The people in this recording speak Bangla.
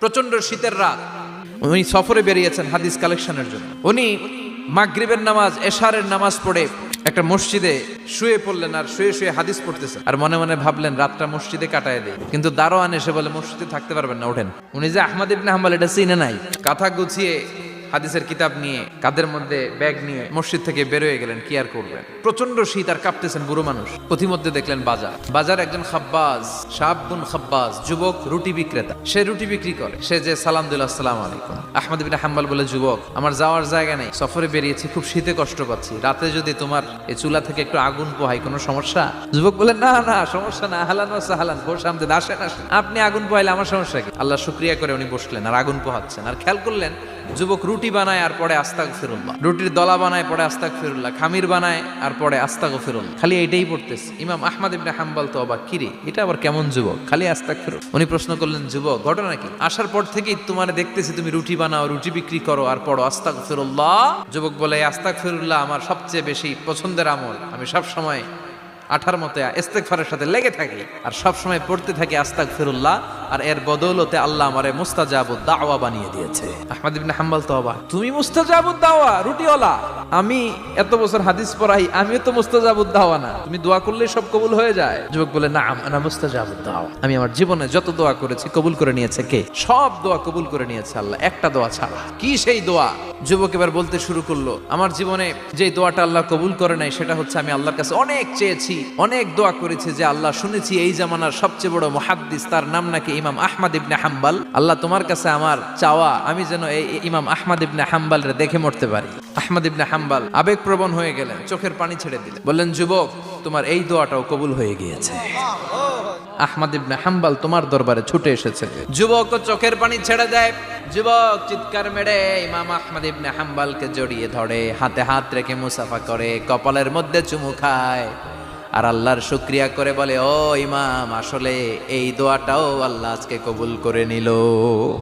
প্রচন্ড শীতের রাত, উনি সফরে বেরিয়েছেন হাদিস কালেকশনের জন্য। উনি মাগরিবের নামাজ, এশারের নামাজ পড়ে একটা মসজিদে শুয়ে পড়লেন, আর শুয়ে শুয়ে হাদিস পড়তেছেন, আর মনে মনে ভাবলেন রাতটা মসজিদে কাটায় দেয়। কিন্তু দারোয়ান এসে বলে মসজিদে থাকতে পারবেন না, ওঠেন। উনি যে আহমদ ইবনে হাম্বল এটা চিনে নাই, কাঁথা গুছিয়ে হাদিসের কিতাব নিয়ে কাঁধের মধ্যে ব্যাগ নিয়ে মসজিদ থেকে বেরোয় গেলেন। কি আর করবেন, প্রচন্ড শীত, আর কাঁপতেছেন বুড়ো মানুষ। পথিমধ্যে দেখলেন বাজার একজন খাব্বাজ, শাবুন খাব্বাজ, যুবক রুটি বিক্রেতা। সে রুটি বিক্রি করে। সে যে সালাম দিল, আসসালামু আলাইকুম। আহমদ ইবনে হাম্বল বলে, যুবক আমার যাওয়ার জায়গা নেই, সফরে বেরিয়েছি, খুব শীতে কষ্ট পাচ্ছি, রাতে যদি তোমার এই চুলা থেকে একটু আগুন পোহাই কোনো সমস্যা? যুবক বলে, না না সমস্যা না, আহলান ওয়া সাহলান, বসে আমদের আসেন আসেন, আপনি আগুন পোহাইলে আমার সমস্যা কি? আল্লাহ শুকরিয়া করে উনি বসলেন আর আগুন পোহাচ্ছেন। আর খেয়াল করলেন যুবক রুটি বানায় আর পরে আস্তাগফিরুল্লাহ, রুটির দলা বানায় পরে আস্তাগফিরুল্লাহ, খামির বানায় আর পরে আস্তাগফিরুল্লাহ, খালি এইটাই পড়তেছে। ইমাম আহমদ ইবনে হাম্বল তো অবাক, কিরে এটা আবার কেমন যুবক, খালি আস্তাগফিরুল্লাহ। উনি প্রশ্ন করলেন, যুবক ঘটনা কি? আসার পর থেকেই তোমার দেখতেছি তুমি রুটি বানাও, রুটি বিক্রি করো আর পড়ো আস্তাগফিরুল্লাহ। যুবক বলে, আস্তাগফিরুল্লাহ আমার সবচেয়ে বেশি পছন্দের আমল, আমি সব সময় আঠার মতে ইস্তেগফারের সাথে লেগে থাকি আর সব সময় পড়তে থাকি আস্তাগফিরুল্লাহ, আর এর বদৌলতে আল্লাহ আমারে মুস্তাজাবুদ দাওয়া বানিয়ে দিয়েছে। আহমদ ইবনে হাম্বল তো অবাক, তুমি মুস্তাজাবুদ দাওয়া, রুটিওয়ালা? আমি এত বছর হাদিস পড়াই, আমিও তো মুস্তাজাবুদ দাওয়া না, তুমি দোয়া করলে সব কবুল হয়ে যায়? যুবক বলে, না আনা মুস্তাজাবুদ দাওয়া, আমি আমার জীবনে যত দোয়া করেছি কবুল করে নিয়েছে কে? সব দোয়া কবুল করে নিয়েছে আল্লাহ, একটা দোয়া ছাড়া। কি সেই দোয়া? যুবক এবার বলতে শুরু করলো, আমার জীবনে যে দোয়াটা আল্লাহ কবুল করে নাই সেটা হচ্ছে আমি আল্লাহর কাছে অনেক চেয়েছি, অনেক দোয়া করেছি যে আল্লাহ, শুনেছি এই জামানার সবচেয়ে বড় মুহাদ্দিস, তার নাম নাকি ইমাম আহমদ ইবনে হাম্বল। আল্লাহ তোমার কাছে আমার চাওয়া, আমি যেন এই ইমাম আহমদ ইবনে হাম্বলরে দেখে মরতে পারি। আহমদ ইবনে হাম্বল আবেগপ্রবণ হয়ে গেলেন, চোখের পানি ছেড়ে দিলেন, বললেন, যুবক তোমার এই দোয়াটাও কবুল হয়ে গিয়েছে। আহমদ ইবনে হাম্বল তোমার দরবারে ছুটে এসেছে। যুবক চোখের পানি ছেড়ে দেয়। যুবক চিৎকার মেরে ইমাম আহমদ ইবনে হাম্বলকে জড়িয়ে ধরে, হাতে হাত রেখে মুসাফা করে, কপালের মধ্যে চুমু খায় আর আল্লাহর শুকরিয়া করে বলে, ও ইমাম, আসলে এই দোয়াটাও আল্লাহ আজকে কবুল করে নিল।